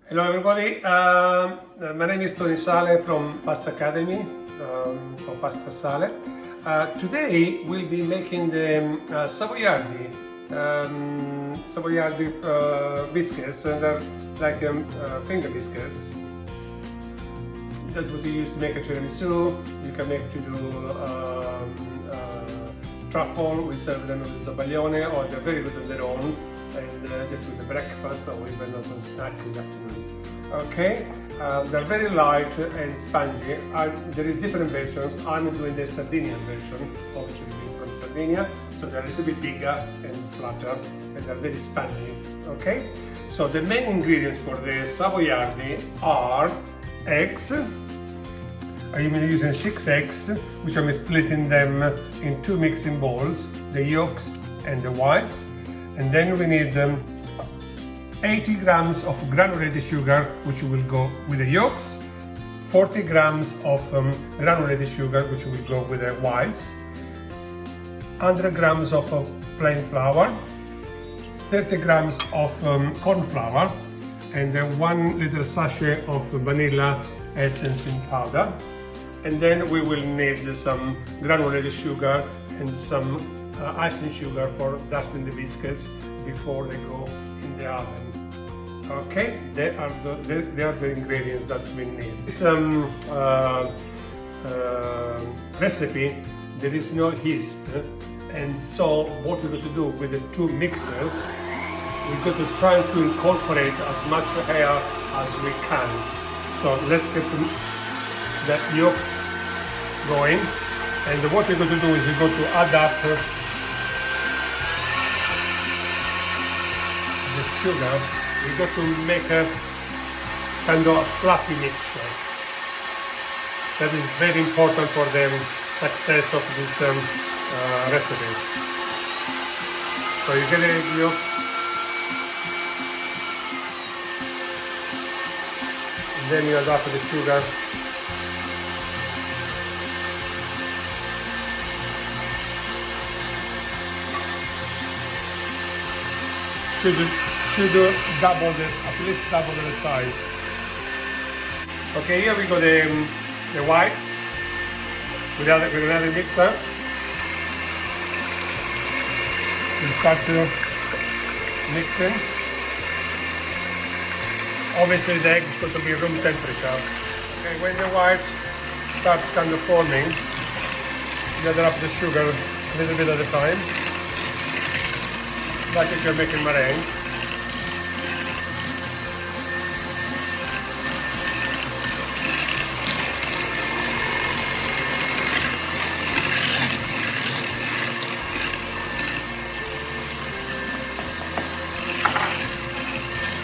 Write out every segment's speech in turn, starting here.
Hello everybody, my name is Toni from Pasta Academy, for Pasta Sale. Today we'll be making the savoiardi biscuits, and they're like finger biscuits. That's what you use to make a tiramisu. You can make to do truffle. We serve them with zabaglione, or they're very good on their own, and just with the breakfast or even as a snack in the afternoon. Okay, they're very light and spongy. There is different versions. I'm doing the Sardinian version, obviously being from Sardinia, so they're a little bit bigger and flatter, and they're very spongy. Okay, so the main ingredients for the savoiardi are eggs. I'm using 6 eggs, which I'm splitting them in 2 mixing bowls, the yolks and the whites. And then we need 80 grams of granulated sugar, which will go with the yolks, 40 grams of granulated sugar, which will go with the whites, 100 grams of plain flour, 30 grams of corn flour, and then 1 little sachet of vanilla essence in powder. And then we will need some granulated sugar and some icing sugar for dusting the biscuits before they go in the oven. Okay, they are the ingredients that we need. This recipe, there is no yeast, and so what we're going to do with the 2 mixers, we're going to try to incorporate as much air as we can. So let's get the yolks going, and what we're going to do is we're going to add up the sugar. We're going to make a kind of fluffy mixture. That is very important for the success of this recipe. So you get the yolk, and then you add up the sugar. Should double this, at least double the size. Okay, here we go the whites with another mixer. We start to mixing. Obviously the egg is going to be room temperature. Okay, when the white starts kind of forming, gather up the sugar a little bit at a time, like if you're making meringue.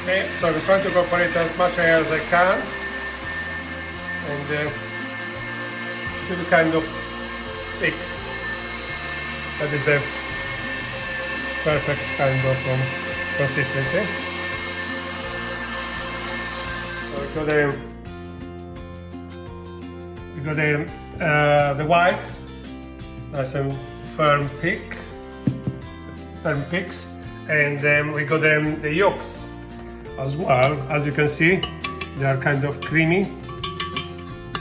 Okay, so I'm trying to incorporate as much air as I can, and should kind of fix. That is the perfect kind of consistency. So we got the whites, nice and firm picks, and then we got the yolks as well. As you can see, they are kind of creamy.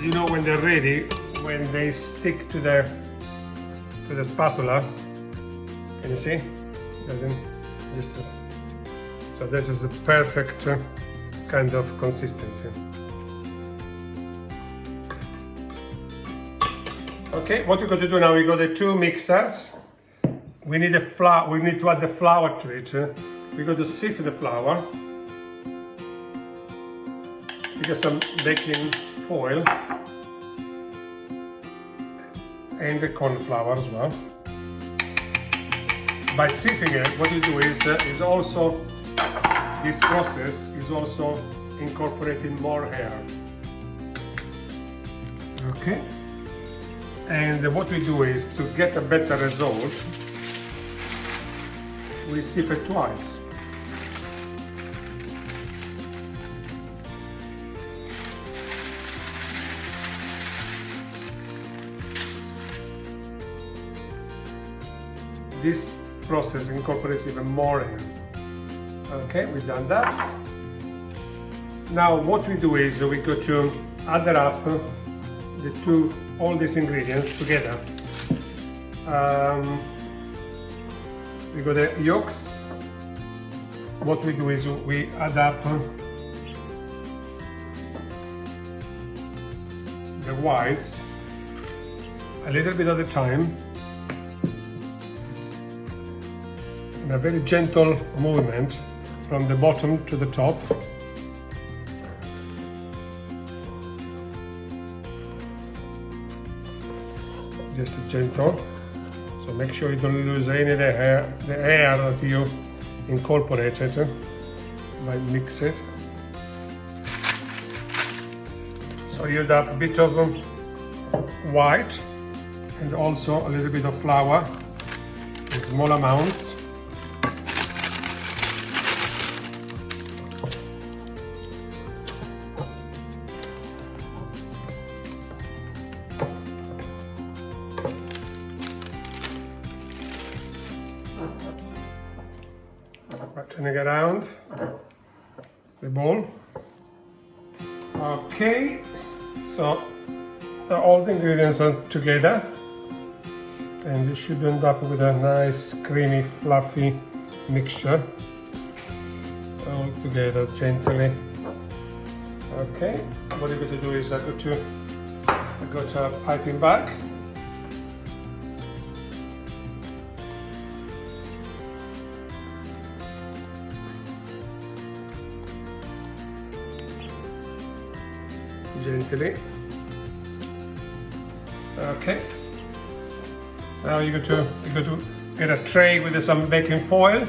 You know when they're ready, when they stick to the spatula. Can you see? So this is the perfect kind of consistency. Okay, what we're going to do now, we got the 2 mixers. We need we need to add the flour to it. We're going to sift the flour. We get some baking foil and the corn flour as well. By sifting it, what you do is also, this process is also incorporating more air. Okay? And what we do is, to get a better result, we sift it twice. This process incorporates even more air. Okay, we've done that. Now what we do is we go to add up all these ingredients together. We got the yolks. What we do is we add up the whites a little bit at a time in a very gentle movement from the bottom to the top. Just gentle, so make sure you don't lose any of the air that you incorporated by mix it. So you add a bit of white and also a little bit of flour in small amounts. Turning around the bowl. Okay, so all the ingredients are together, and you should end up with a nice, creamy, fluffy mixture. All together gently. Okay, what I'm going to do is I got a piping bag. Gently. Okay. Now you got to get a tray with some baking foil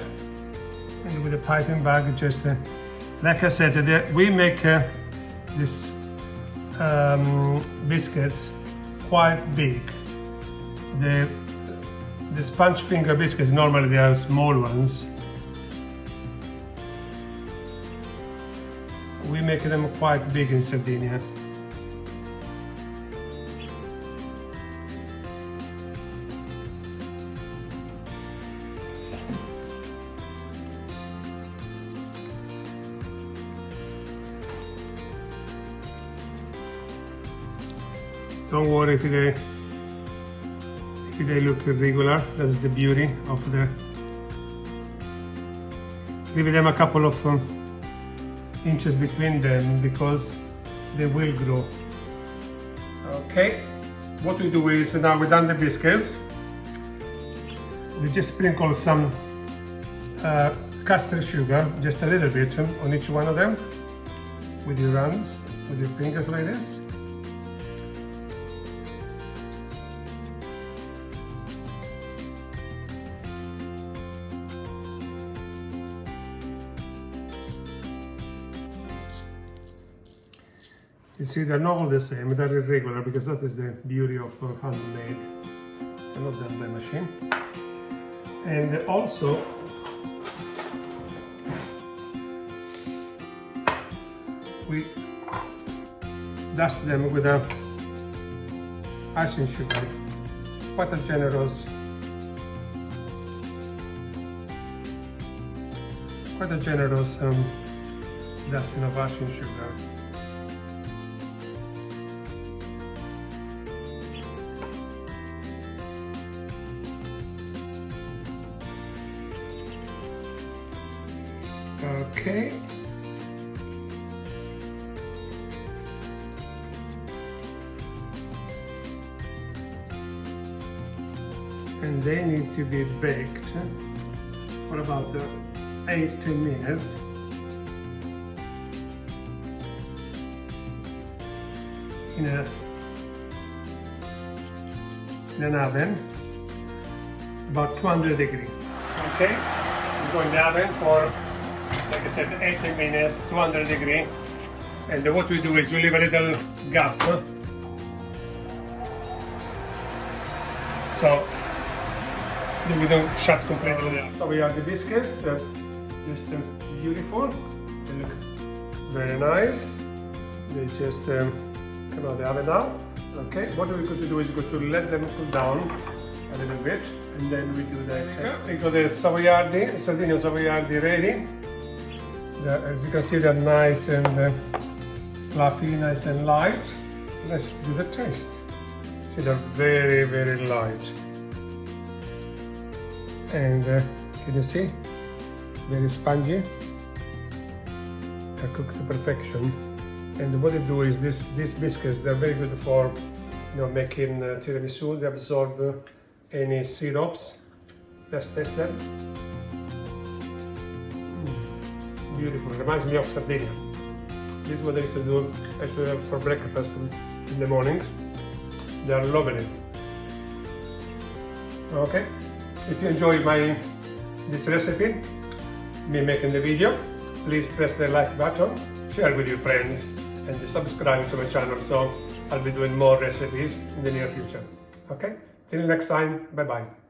and with a piping bag. Just like I said, we make these biscuits quite big. The sponge finger biscuits normally they are small ones. We make them quite big in Sardinia. Don't worry if they look irregular. That's the beauty of the. Leave them a couple of inches between them because they will grow. Okay, what we do is now we've done the biscuits. We just sprinkle some custard sugar, just a little bit on each one of them with your hands, with your fingers like this. You see, they're not all the same, they're irregular because that is the beauty of handmade and not done by machine. And also, we dust them with a icing sugar, quite a generous dusting of icing sugar. Okay. And they need to be baked for about 8 minutes. In an oven, about 200 degrees. Okay, we go in the oven for, like I said, 80 minutes, 200 degrees. And what we do is we leave a little gap. So we don't shut completely. So we have the biscuits, they're just beautiful. They look very nice. They just come out of the oven now. Okay, what we're going to do is we're going to let them cool down a little bit, and then we do the test. We got the savoiardi, Sardinian savoiardi ready. As you can see, they're nice and fluffy, nice and light. Let's do the taste. See, they're very, very light. And can you see? Very spongy. They're cooked to perfection. And what they do is these biscuits, they're very good for making tiramisu. They absorb any syrups. Let's taste them. Beautiful. Reminds me of Sardinia. This is what I used to do. I used to have for breakfast in the mornings. They are lovely. Okay. If you enjoy this recipe, me making the video, please press the like button, share with your friends, and subscribe to my channel, so I'll be doing more recipes in the near future. Okay? Till next time, bye bye.